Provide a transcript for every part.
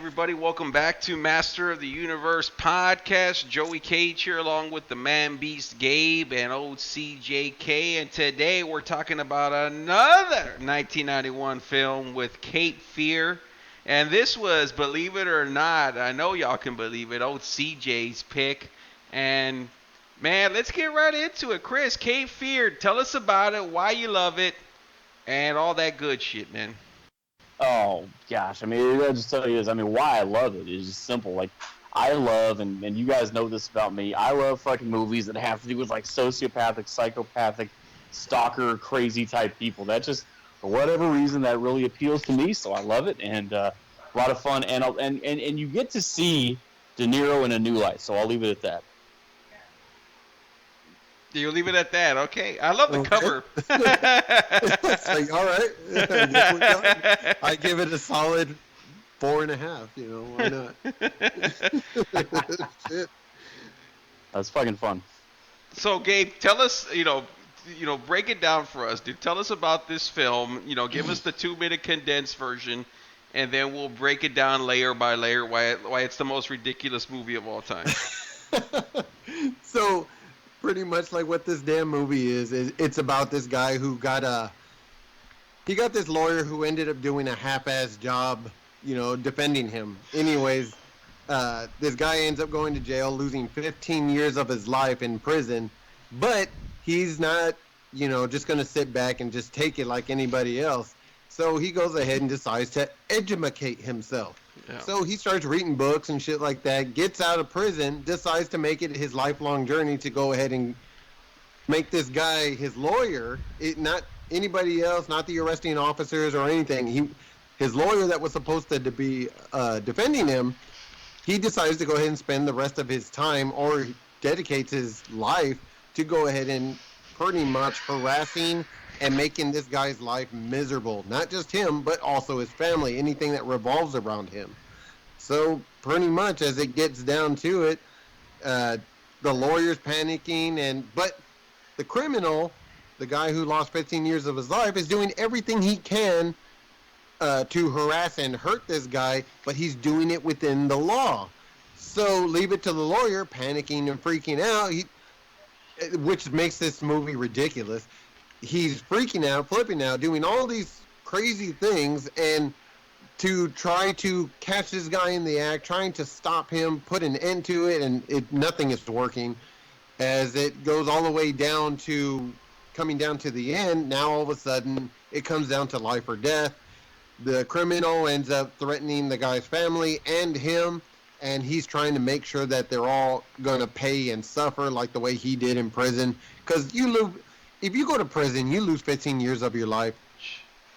everybody. Welcome back to Master of the Universe podcast. Joey Cage here along with the Man Beast Gabe and old CJK. And today we're talking about another 1991 film with Cape Fear. And this was, believe it or not, I know y'all can believe it, old CJ's pick. And man, let's get right into it. Chris, Cape Fear, tell us about it, why you love it, and all that good shit, man. Oh gosh, I mean, I'll just tell you this. I mean, why I love it is just simple. Like, I love, and you guys know this about me. I love fucking movies that have to do with like sociopathic, psychopathic, stalker, crazy type people. That just, for whatever reason, that really appeals to me. So I love it, and a lot of fun. And you get to see De Niro in a new light. So I'll leave it at that. You'll leave it at that, okay? I love the cover. It's like, all right, I guess we're done. I give it a solid 4.5. You know, why not? Shit. That's fucking fun. So, Gabe, tell us, break it down for us, dude. Tell us about this film. Give us the 2-minute condensed version, and then we'll break it down layer by layer why it's the most ridiculous movie of all time. So, pretty much like what this damn movie is it's about this guy who got this lawyer who ended up doing a half-ass job, defending him. Anyways, this guy ends up going to jail, losing 15 years of his life in prison, but he's not, just going to sit back and just take it like anybody else. So he goes ahead and decides to educate himself. Yeah. So he starts reading books and shit like that, gets out of prison, decides to make it his lifelong journey to go ahead and make this guy his lawyer, not anybody else, not the arresting officers or anything. His lawyer that was supposed to be defending him, he decides to go ahead and spend the rest of his time or dedicates his life to go ahead and pretty much harassing and making this guy's life miserable. Not just him, but also his family, anything that revolves around him. So pretty much as it gets down to it, the lawyer's panicking, but the criminal, the guy who lost 15 years of his life, is doing everything he can to harass and hurt this guy, but he's doing it within the law. So leave it to the lawyer, panicking and freaking out, which makes this movie ridiculous. He's freaking out, flipping out, doing all these crazy things, and to try to catch this guy in the act, trying to stop him, put an end to it, and nothing is working. As it goes all the way down to coming down to the end, now all of a sudden it comes down to life or death. The criminal ends up threatening the guy's family and him, and he's trying to make sure that they're all going to pay and suffer like the way he did in prison. Because if you go to prison, you lose 15 years of your life.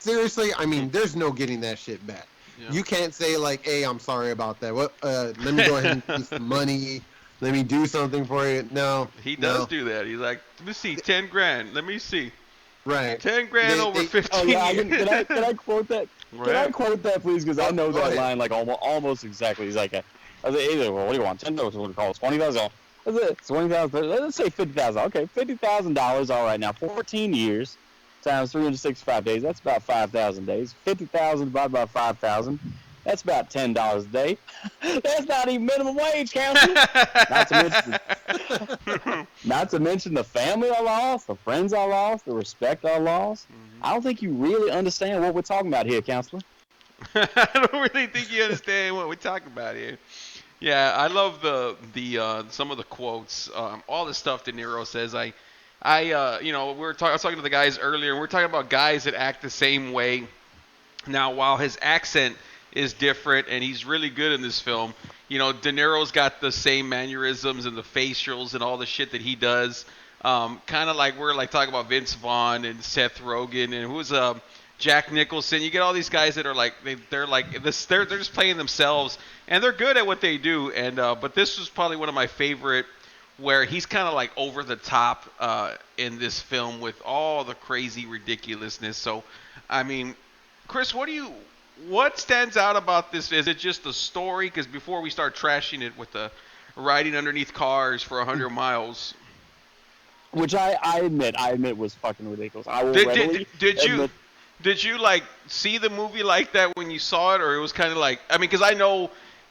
Seriously, I mean, there's no getting that shit back. Yeah. You can't say like, hey, I'm sorry about that. Let me go ahead and give some money. Let me do something for you. No. He does do that. He's like, let me see, 10 grand. Let me see. Right. 10 grand over 15 years. Can I quote that? Right. Can I quote that, please? Because I know that line like almost exactly. He's like, I said, hey, what do you want? $10? What do you call it? $20? $20,000. Let's say $50,000. Okay, $50,000. All right, now 14 years times 365 days. That's about 5,000 days. 50,000 divided by 5,000. That's about $10 a day. That's not even minimum wage, council. Not to mention the family I lost, the friends I lost, the respect I lost. Mm-hmm. I don't think you really understand what we're talking about here, counselor. I don't really think you understand what we're talking about here. Yeah, I love the some of the quotes, all the stuff De Niro says. I was talking to the guys earlier, and we're talking about guys that act the same way. Now, while his accent is different, and he's really good in this film, De Niro's got the same mannerisms and the facials and all the shit that he does. Kind of like we're like talking about Vince Vaughn and Seth Rogen and who's Jack Nicholson. You get all these guys that are like they're like this. They're just playing themselves, and they're good at what they do. And but this was probably one of my favorite, where he's kind of like over the top in this film with all the crazy ridiculousness. So, I mean, Chris, what stands out about this? Is it just the story? Because before we start trashing it with the riding underneath cars for 100 miles. Which I admit was fucking ridiculous. I will readily did you admit. Did you like see the movie like that when you saw it, or it was kind of like? I mean, because I know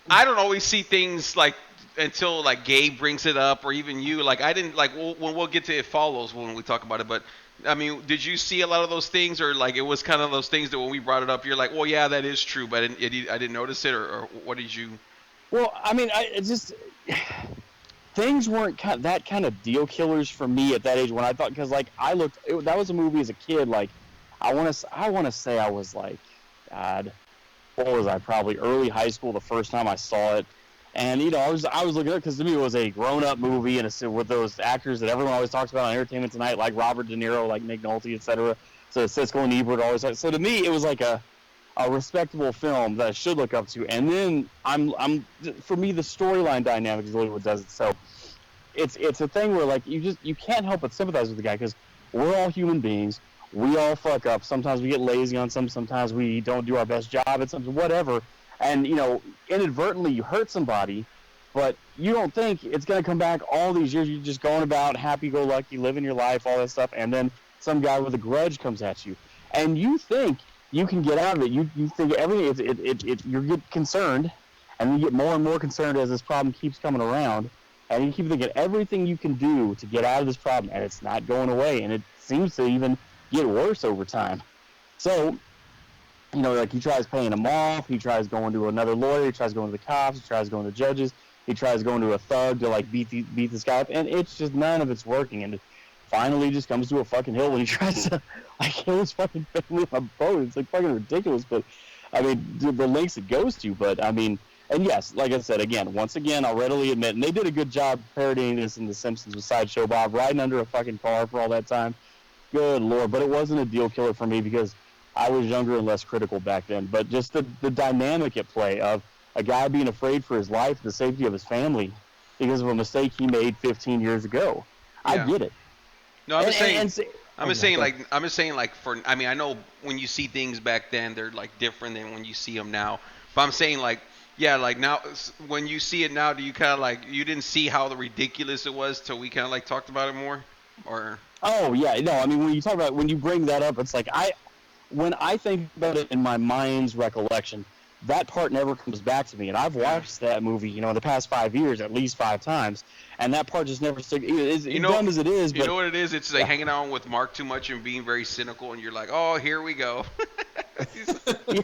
I don't always see things like until like Gabe brings it up, or even you. Like I didn't like when we'll get to It Follows when we talk about it. But I mean, did you see a lot of those things, or like it was kind of those things that when we brought it up, you're like, well, yeah, that is true, but I didn't notice it, or what did you? Well, I mean, it just things weren't that kind of deal killers for me at that age when I thought because like that was a movie as a kid. Like I want to say I was like, God, what was I, probably early high school the first time I saw it. And I was looking at it because to me it was a grown-up movie and with those actors that everyone always talks about on Entertainment Tonight, like Robert De Niro, like Nick Nolte, etc. So Siskel and Ebert always. So to me it was like a respectable film that I should look up to. And then for me the storyline dynamic is really what does it. So it's a thing where like you can't help but sympathize with the guy because we're all human beings. We all fuck up. Sometimes we get lazy on some. Sometimes we don't do our best job at something. Whatever. And inadvertently you hurt somebody, but you don't think it's gonna come back all these years. You're just going about happy-go-lucky, living your life, all that stuff, and then some guy with a grudge comes at you, and you think you can get out of it. You think everything. You get concerned, and you get more and more concerned as this problem keeps coming around. And you keep thinking everything you can do to get out of this problem, and it's not going away, and it seems to even get worse over time. So, like he tries paying them off, he tries going to another lawyer, he tries going to the cops, he tries going to the judges, he tries going to a thug to like beat this guy up, and it's just none of it's working. And it finally just comes to a fucking hill when he tries to like kill his fucking family on a boat. It's like fucking ridiculous, but I mean the lengths it goes to. But I mean. And yes, like I said, once again, I'll readily admit, and they did a good job parodying this in The Simpsons with Sideshow Bob riding under a fucking car for all that time. Good Lord. But it wasn't a deal killer for me because I was younger and less critical back then. But just the dynamic at play of a guy being afraid for his life, the safety of his family, because of a mistake he made 15 years ago. I Yeah. get it. No, I'm just saying. I'm just saying, go like, I mean, I know when you see things back then, they're like different than when you see them now. But I'm saying, like, yeah, like now, when you see it now, do you kind of like, you didn't see how ridiculous it was till we kind of like talked about it more, or? Oh yeah, no. I mean, when you bring that up, it's like when I think about it in my mind's recollection, that part never comes back to me. And I've watched that movie, in the past 5 years at least 5 times, and that part just never stuck. As dumb as it is, but you know what it is? It's like hanging out with Mark too much and being very cynical, and you're like, oh, here we go. Yeah.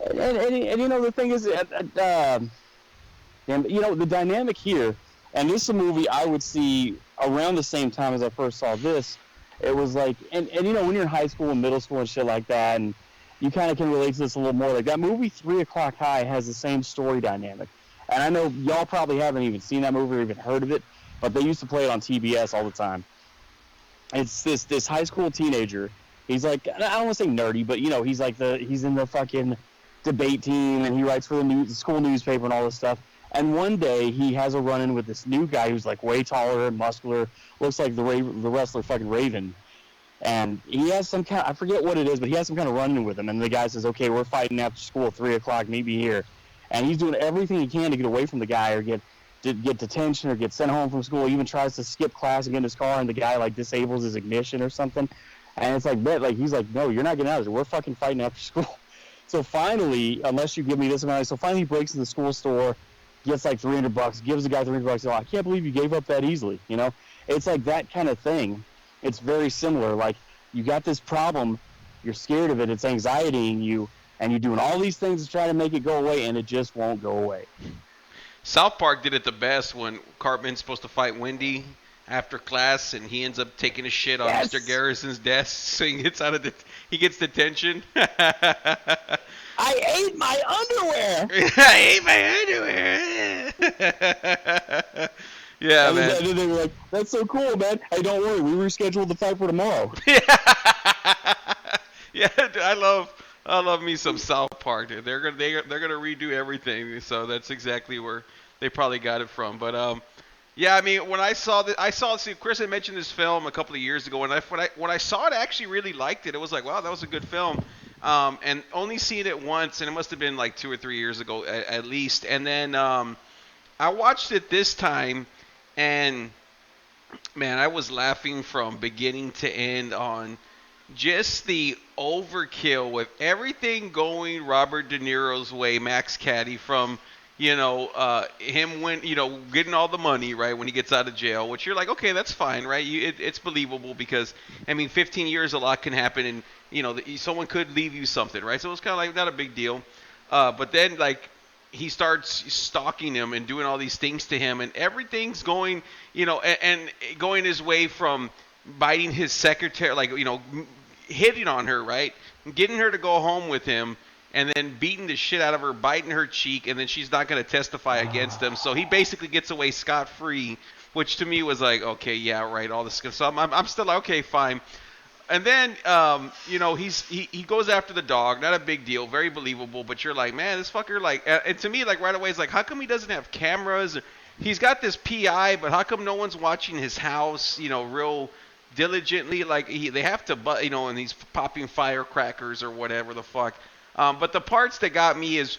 And the thing is, the dynamic here, and this is a movie I would see around the same time as I first saw this. It was like, and when you're in high school and middle school and shit like that, and you kind of can relate to this a little more. Like that movie, 3 O'clock High, has the same story dynamic. And I know y'all probably haven't even seen that movie or even heard of it, but they used to play it on TBS all the time. It's this high school teenager. He's like, I don't want to say nerdy, but he's in the fucking debate team and he writes for the school newspaper and all this stuff. And one day he has a run-in with this new guy who's like way taller and muscular, looks like the wrestler fucking Raven. And he has some kind, I forget what it is, but he has some kind of run-in with him. And the guy says, okay, we're fighting after school at 3 o'clock, meet me here. And he's doing everything he can to get away from the guy or get detention or get sent home from school. He even tries to skip class and get in his car, and the guy like disables his ignition or something. And it's like, he's like, no, you're not getting out of here. We're fucking fighting after school. So finally, unless you give me this amount, so finally he breaks into the school store, gets like $300, gives the guy $300. Oh, I can't believe you gave up that easily. It's like that kind of thing. It's very similar. Like you got this problem, you're scared of it, it's anxietying you, and you're doing all these things to try to make it go away, and it just won't go away. South Park did it the best when Cartman's supposed to fight Wendy after class, and he ends up taking a shit on Mr. Garrison's desk, so he gets detention. I ate my underwear. I ate my underwear. Yeah, man. And they were like, "That's so cool, man. Hey, don't worry, we rescheduled the fight for tomorrow." Yeah, I love me some South Park. Dude. They're gonna redo everything, so that's exactly where they probably got it from. But yeah, I mean, when I saw see, Chris had mentioned this film a couple of years ago, and when I saw it, I actually really liked it. It was like, wow, that was a good film. And only seen it once, and it must have been like 2 or 3 years ago at least. And then I watched it this time, and man, I was laughing from beginning to end on just the overkill with everything going Robert De Niro's way, Max Caddy, from him when getting all the money right when he gets out of jail, which you're like, okay, that's fine, right? It's believable because I mean 15 years, a lot can happen, and someone could leave you something, right? So it's kind of like not a big deal. But then like he starts stalking him and doing all these things to him, and everything's going, and going his way from biting his secretary, like hitting on her, right, getting her to go home with him, and then beating the shit out of her, biting her cheek, and then she's not going to testify against him. So he basically gets away scot-free, which to me was like, okay, yeah, right, all this stuff. So I'm still like, okay, fine. And then, he goes after the dog. Not a big deal, very believable. But you're like, man, this fucker, like, and to me, like right away, it's like, how come he doesn't have cameras? He's got this PI, but how come no one's watching his house? Real diligently. Like they have to, and he's popping firecrackers or whatever the fuck. But the parts that got me is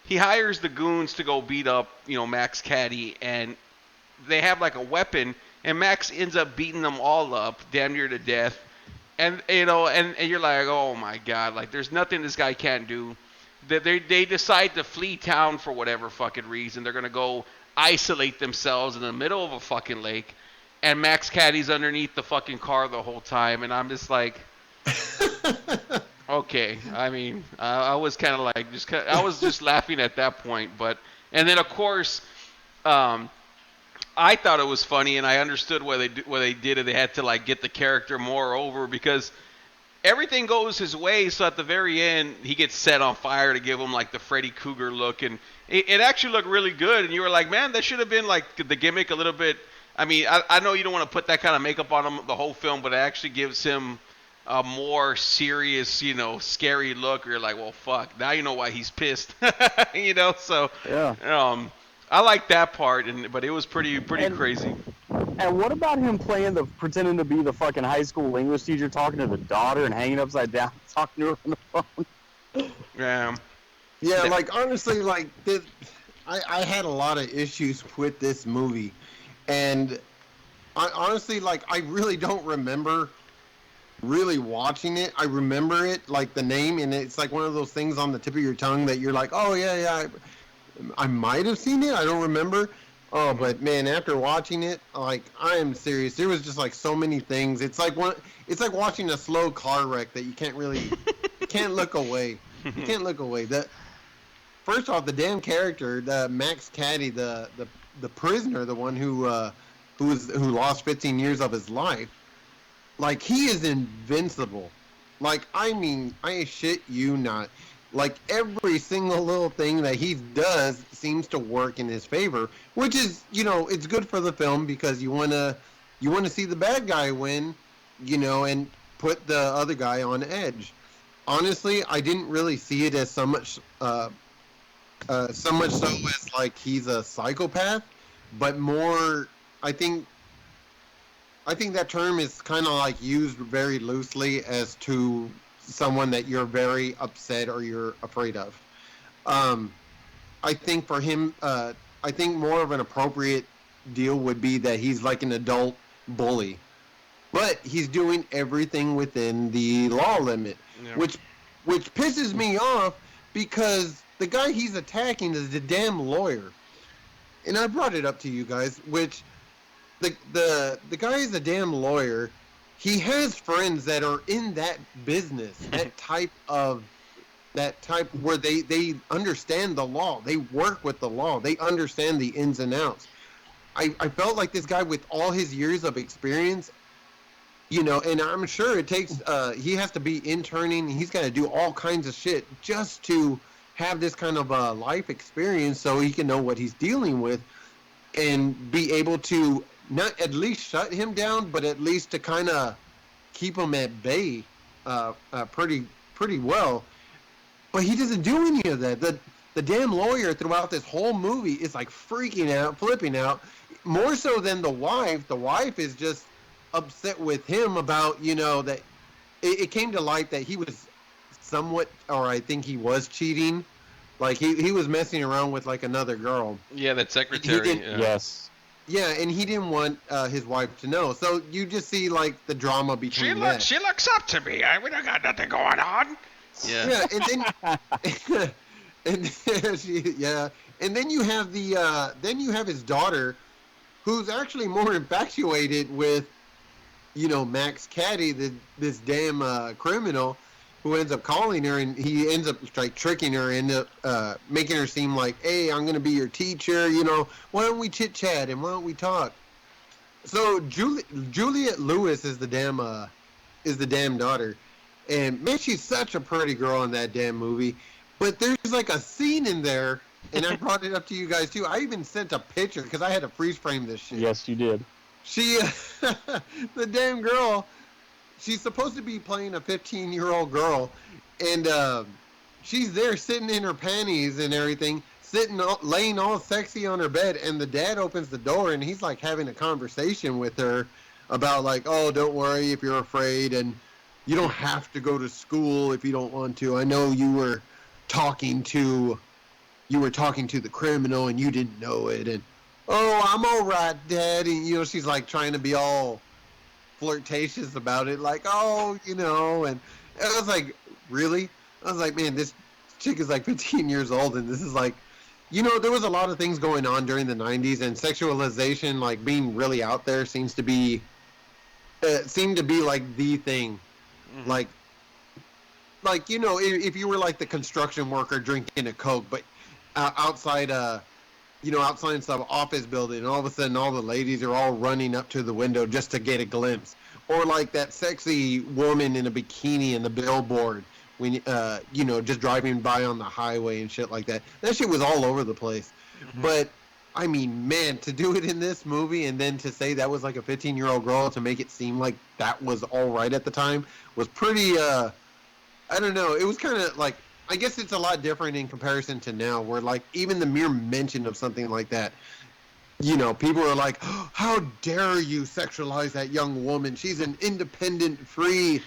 he hires the goons to go beat up, Max Caddy, and they have like a weapon, and Max ends up beating them all up, damn near to death. And and you're like, oh my god, like there's nothing this guy can't do. They decide to flee town for whatever fucking reason. They're gonna go isolate themselves in the middle of a fucking lake, and Max Caddy's underneath the fucking car the whole time, and I'm just like, okay. I mean, I was kind of like I was just laughing at that point, and then of course, I thought it was funny, and I understood why they did it. They had to like get the character more over because everything goes his way. So at the very end, he gets set on fire to give him like the Freddy Krueger look, and it actually looked really good. And you were like, man, that should have been like the gimmick a little bit. I mean, I know you don't want to put that kind of makeup on him the whole film, but it actually gives him a more serious, scary look. Where you're like, well, fuck, now you know why he's pissed, So Yeah. I like that part, but it was pretty crazy. And what about him pretending to be the fucking high school English teacher, talking to the daughter and hanging upside down, talking to her on the phone? Yeah. Yeah, like honestly, like I had a lot of issues with this movie, and I honestly, like, I really don't remember really watching it. I remember it, like the name, and it's like one of those things on the tip of your tongue that you're like, oh yeah, I might have seen it. I don't remember. Oh, but man, after watching it, like, I am serious. There was just like so many things. It's like watching a slow car wreck that you can't look away. You can't look away. First off, the damn character, the Max Caddy, the prisoner, the one who lost 15 years of his life, like, he is invincible. Like, I mean, I shit you not. Like, every single little thing that he does seems to work in his favor, which is, it's good for the film because you want to see the bad guy win, and put the other guy on edge. Honestly, I didn't really see it as so much so as like he's a psychopath, but more, I think that term is kind of like used very loosely as to someone that you're very upset or you're afraid of. I think for him, I think more of an appropriate deal would be that he's like an adult bully, but he's doing everything within the law limit, which pisses me off because the guy he's attacking is the damn lawyer. And I brought it up to you guys, which the guy is a damn lawyer. He has friends that are in that business, that type where they understand the law. They work with the law. They understand the ins and outs. I felt like this guy, with all his years of experience, and I'm sure it takes, he has to be interning. He's got to do all kinds of shit just to have this kind of life experience so he can know what he's dealing with and be able to not at least shut him down, but at least to kind of keep him at bay pretty well. But he doesn't do any of that. The damn lawyer throughout this whole movie is like freaking out, flipping out, more so than the wife. The wife is just upset with him about, that it came to light that he was somewhat, or I think he was cheating. Like he was messing around with like another girl. Yeah, that secretary. Yes. Yeah, and he didn't want his wife to know. So you just see like the drama between that. She looks up to me. We don't got nothing going on. Yeah. Yeah, and then and then you have his daughter, who's actually more infatuated with, Max Caddy, this damn criminal, who ends up calling her, and he ends up like tricking her, making her seem like, hey, I'm gonna be your teacher. Why don't we chit chat and why don't we talk? So Juliette Lewis is the damn daughter, and man, she's such a pretty girl in that damn movie. But there's like a scene in there, and I brought it up to you guys too. I even sent a picture because I had to freeze frame this shit. Yes, you did. She, the damn girl, she's supposed to be playing a 15-year-old girl, and she's there sitting in her panties and everything, laying all sexy on her bed, and the dad opens the door, and he's like having a conversation with her about like, oh, don't worry if you're afraid, and you don't have to go to school if you don't want to. I know you were talking to the criminal and you didn't know it, and oh, I'm all right, Dad. And, she's like trying to be all flirtatious about it. Like, oh, and I was like, really? I was like, man, this chick is like 15 years old. And this is like, there was a lot of things going on during the 90s, and sexualization, like being really out there seemed to be like the thing. Mm-hmm. Like, if you were like the construction worker drinking a Coke, but outside some office building, and all of a sudden all the ladies are all running up to the window just to get a glimpse. Or like that sexy woman in a bikini in the billboard when, just driving by on the highway and shit like that. That shit was all over the place. Mm-hmm. But, I mean, man, to do it in this movie and then to say that was like a 15-year-old girl to make it seem like that was all right at the time was pretty, I don't know. It was kind of like, I guess it's a lot different in comparison to now, where like even the mere mention of something like that, people are like, oh, how dare you sexualize that young woman? She's an independent, free,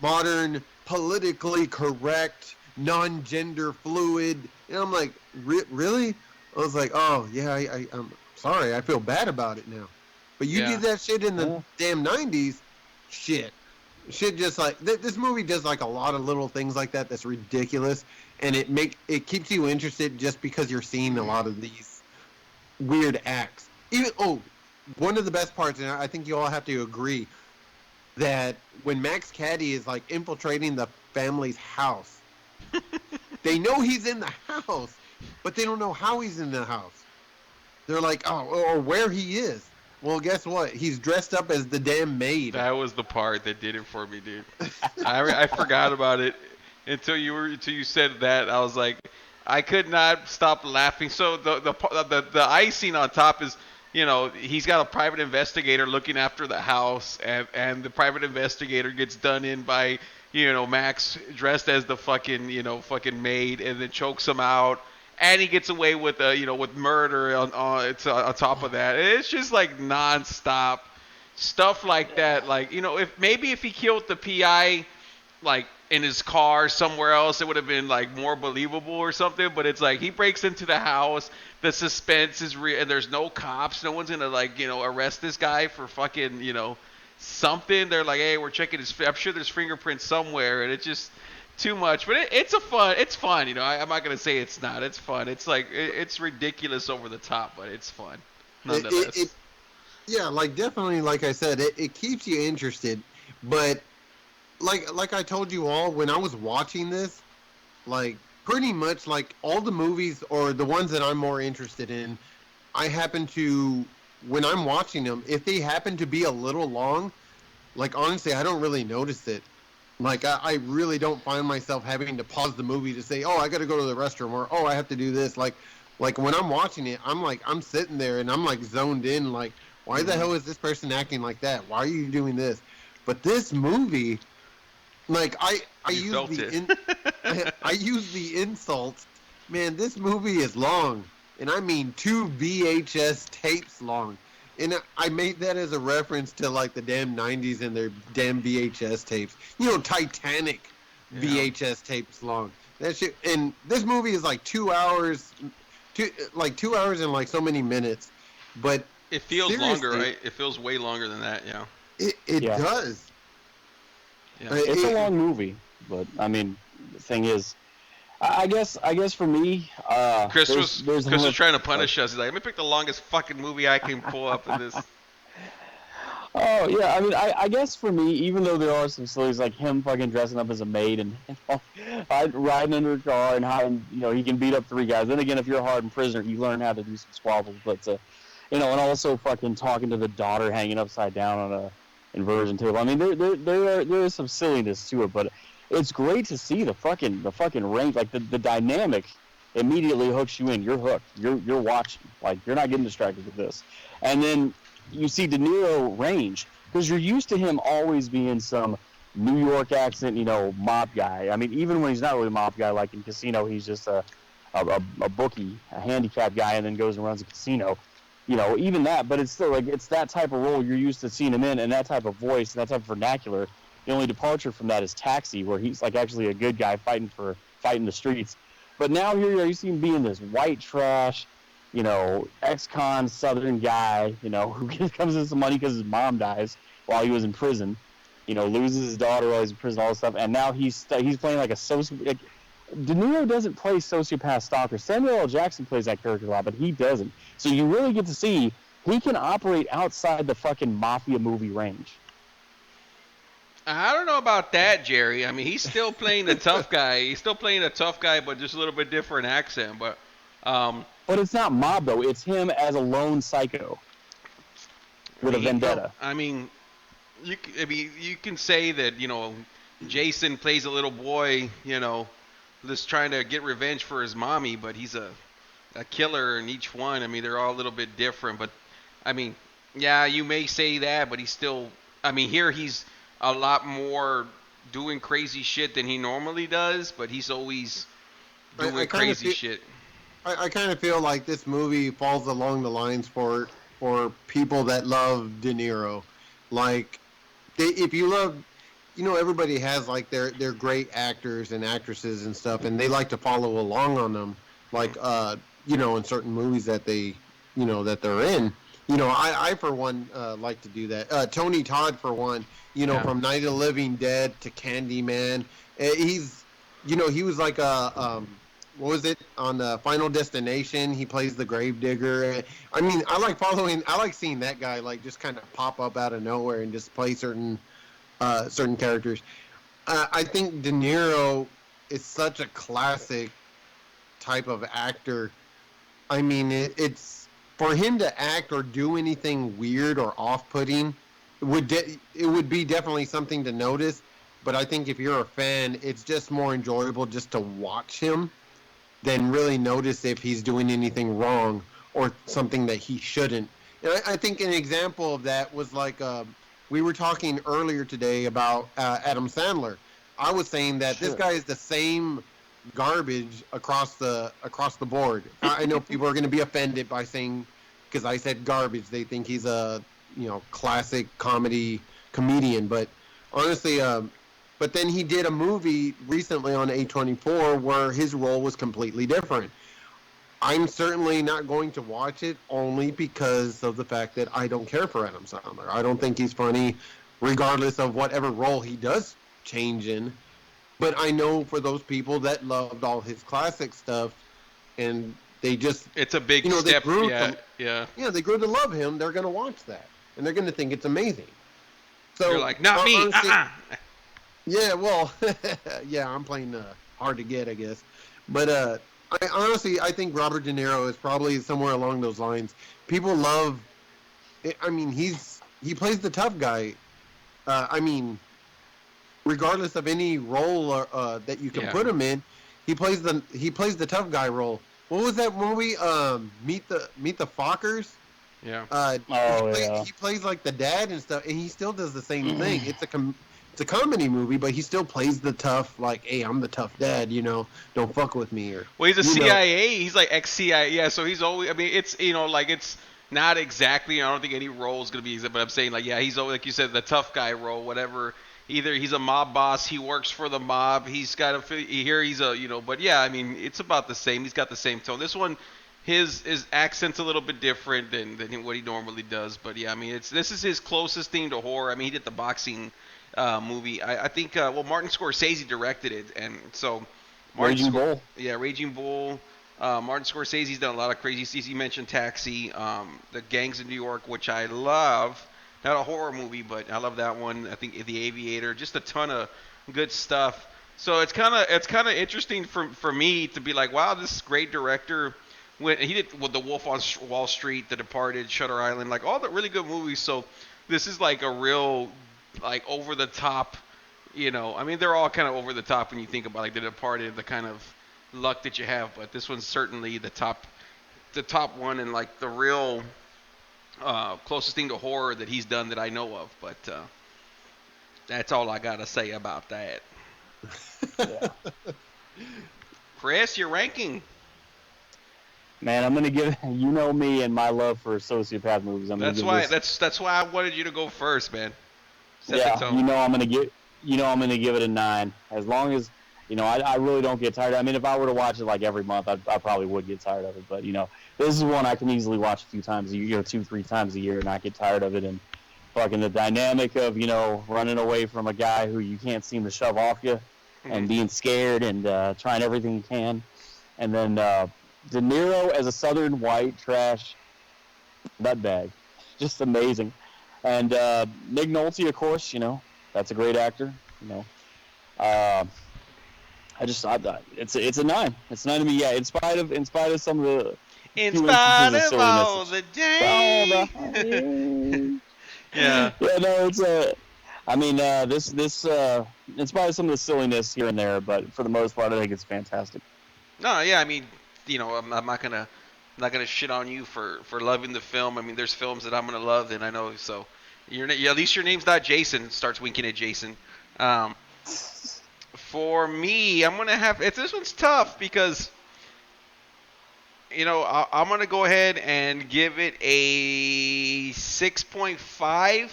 modern, politically correct, non-gender fluid. And I'm like, really? I was like, oh yeah, I'm sorry, I feel bad about it now. But you did that shit in the damn 90s, shit. Shit, just like this movie does like a lot of little things like that that's ridiculous, and it keeps you interested just because you're seeing a lot of these weird acts. One of the best parts, and I think you all have to agree, that when Max Caddy is like infiltrating the family's house, they know he's in the house, but they don't know how he's in the house. They're like, oh, or where he is. Well, guess what? He's dressed up as the damn maid. That was the part that did it for me, dude. I forgot about it until you said that. I was like, I could not stop laughing. So the icing on top is, he's got a private investigator looking after the house, and the private investigator gets done in by, Max dressed as the fucking maid, and then chokes him out. And he gets away with with murder on top of that. It's just like nonstop stuff like that. Like, if he killed the PI like in his car somewhere else, it would have been like more believable or something. But it's like he breaks into the house, the suspense is real, and there's no cops. No one's gonna arrest this guy for fucking something. They're like, hey, we're checking his. I'm sure there's fingerprints somewhere, and it's just too much. But it's fun. I'm not gonna say it's not. It's fun. It's like it's ridiculous over the top, but it's fun nonetheless. Yeah, like definitely, like I said, it keeps you interested. But like I told you all, when I was watching this, like pretty much like all the movies or the ones that I'm more interested in, I happen to, when I'm watching them, if they happen to be a little long, like honestly, I don't really notice it. Like, I really don't find myself having to pause the movie to say, oh, I got to go to the restroom, or, oh, I have to do this. Like when I'm watching it, I'm sitting there and I'm like zoned in, like, why the hell is this person acting like that? Why are you doing this? But this movie, like, I use the insults. Man, this movie is long, and I mean 2 VHS tapes long. And I made that as a reference to like the damn 90s and their damn VHS tapes. Titanic VHS tapes long. That shit. And this movie is like 2 hours, 2 hours and like so many minutes. But It feels longer, seriously, right? It feels way longer than that. Yeah. it Yeah, does. Yeah. it's a long movie, but I mean, the thing is, I guess for me, Chris there's was there's a Chris was little, trying to like, punish us. He's like, let me pick the longest fucking movie I can pull up in this. oh yeah, I mean, I guess for me, even though there are some stories like him fucking dressing up as a maid and riding under a car and how he can beat up three guys. Then again, if you're a hardened prisoner, you learn how to do some squabbles. But and also fucking talking to the daughter hanging upside down on a inversion table. I mean, there is some silliness to it, but it's great to see the fucking range, like the dynamic immediately hooks you in. You're hooked. You're watching. Like you're not getting distracted with this, and then you see De Niro range because you're used to him always being some New York accent, mob guy. I mean, even when he's not really a mob guy, like in Casino, he's just a bookie, a handicap guy, and then goes and runs a casino. Even that, but it's still like it's that type of role you're used to seeing him in, and that type of voice, and that type of vernacular. The only departure from that is Taxi, where he's like actually a good guy fighting the streets. But now here you see him being this white trash, ex-con Southern guy, who comes in some money because his mom dies while he was in prison, loses his daughter while he's in prison, all this stuff, and now he's playing like a like, De Niro doesn't play sociopath stalker. Samuel L. Jackson plays that character a lot, but he doesn't. So you really get to see he can operate outside the fucking mafia movie range. I don't know about that, Jerry. I mean, he's still playing the tough guy. He's still playing a tough guy, but just a little bit different accent. But But it's not mob though. It's him as a lone psycho with a vendetta. I mean, you can say that Jason plays a little boy, just trying to get revenge for his mommy, but he's a killer in each one. I mean, they're all a little bit different, but I mean, yeah, you may say that, but he's still. I mean, here he's a lot more doing crazy shit than he normally does, but he's always doing crazy shit. I kind of feel like this movie falls along the lines for people that love De Niro. Like, if you love, everybody has like their great actors and actresses and stuff, and they like to follow along on them. Like, in certain movies that they, that they're in. I for one like to do that. Tony Todd for one. From Night of the Living Dead to Candyman. He's, he was like what was it on Final Destination? He plays the gravedigger. I mean, I like seeing that guy like just kind of pop up out of nowhere and just play certain characters. I think De Niro is such a classic type of actor. I mean, it's for him to act or do anything weird or off-putting. It would be definitely something to notice, but I think if you're a fan, it's just more enjoyable just to watch him than really notice if he's doing anything wrong or something that he shouldn't. And I think an example of that was like we were talking earlier today about Adam Sandler. I was saying that This guy is the same garbage across the board. I know people are going to be offended by saying, because I said garbage, they think he's a classic comedian, but honestly, but then he did a movie recently on A24 where his role was completely different. I'm certainly not going to watch it only because of the fact that I don't care for Adam Sandler. I don't think he's funny, regardless of whatever role he does change in. But I know for those people that loved all his classic stuff, and they just it's a big step. Yeah. They grew to love him. They're going to watch that, and they're going to think it's amazing. So you're like, not me. Honestly, yeah, well, yeah, I'm playing hard to get, I guess. But I think Robert De Niro is probably somewhere along those lines. People love. I mean, he plays the tough guy. I mean, regardless of any role that you can put him in, he plays the tough guy role. What was that movie? Meet the Fockers. Yeah. He plays like the dad and stuff, and he still does the same thing. It's a comedy movie, but he still plays the tough, like, hey, I'm the tough dad, don't fuck with me. Well, he's a CIA. He's like ex-CIA. Yeah, so he's always. I mean, it's like it's not exactly. I don't think any role is gonna be, but I'm saying like, yeah, he's always, like you said, the tough guy role, whatever. Either he's a mob boss, he works for the mob, he's got a here, he's a but yeah, I mean, it's about the same. He's got the same tone. This one, his accent's a little bit different than what he normally does. But yeah, I mean, this is his closest thing to horror. I mean, he did the boxing movie. I think Martin Scorsese directed it, and so Raging Bull. Yeah, Raging Bull. Martin Scorsese's done a lot of crazy stuff. You mentioned Taxi, The Gangs of New York, which I love. Not a horror movie, but I love that one. I think The Aviator, just a ton of good stuff. So it's kind of interesting for me to be like, wow, this great director. When he did The Wolf on Wall Street, The Departed, Shutter Island, like all the really good movies. So this is like a real like over the top. I mean, they're all kind of over the top when you think about like The Departed, the kind of luck that you have, but this one's certainly the top one and like the real closest thing to horror that he's done that I know of. But that's all I gotta say about that. Yeah. Chris, your ranking? Man, I'm gonna give me and my love for sociopath movies. That's why I wanted you to go first, man. Set the tone. I'm gonna give it a 9. As long as I really don't get tired. I mean, if I were to watch it like every month, I probably would get tired of it. But this is one I can easily watch a few times a year, 2-3 times a year, and not get tired of it. And fucking the dynamic of running away from a guy who you can't seem to shove off you, and being scared and trying everything you can, and then De Niro as a Southern white trash nutbag, just amazing. And Nick Nolte, of course, that's a great actor. It's a 9. It's a 9 to me. Yeah, in spite of some of the all the day. Yeah. Yeah, no, it's I mean, this in spite of some of the silliness here and there, but for the most part, I think it's fantastic. No, yeah, I mean, I'm not gonna shit on you for loving the film. I mean, there's films that I'm gonna love, and I know so. At least your name's not Jason. Starts winking at Jason. For me, I'm gonna have. This one's tough because I'm gonna go ahead and give it a 6.5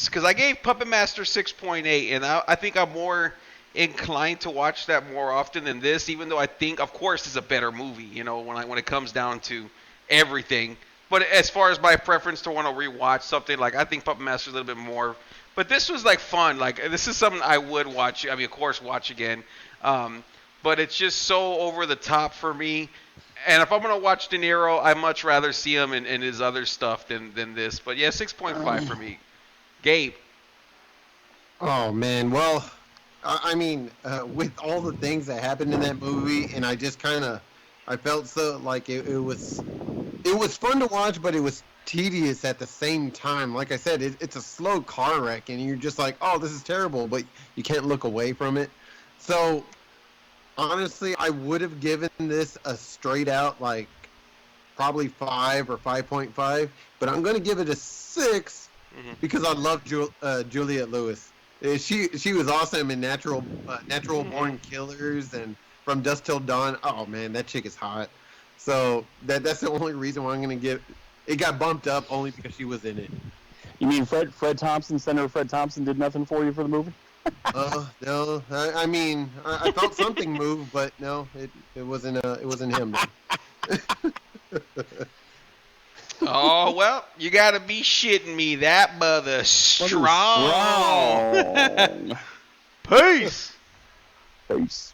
because I gave Puppet Master 6.8, and I think I'm more inclined to watch that more often than this. Even though I think, of course, it's a better movie. When it comes down to everything. But as far as my preference to want to rewatch something, like I think Puppet Master a little bit more. But this was like fun. Like this is something I would watch. I mean, of course, watch again. But it's just so over the top for me. And if I'm gonna watch De Niro, I much rather see him in his other stuff than this. But yeah, 6.5 for me. Gabe. Oh man, well, I mean, with all the things that happened in that movie, and I just I felt so like it was fun to watch, but it was tedious at the same time. Like I said, it's a slow car wreck, and you're just like, oh, this is terrible, but you can't look away from it. So, honestly, I would have given this a straight out, like, probably 5 or 5.5, but I'm going to give it a 6 because I love Juliette Lewis. She was awesome in Natural Born Killers and From Dusk Till Dawn. Oh, man, that chick is hot. So that's the only reason why I'm going to give it. Got bumped up only because she was in it. You mean Fred Thompson, Senator Fred Thompson, did nothing for you for the movie? No. I mean, I felt something move, but no, it wasn't him. Oh well, you gotta be shitting me. That mother strong. Strong. Peace. Peace.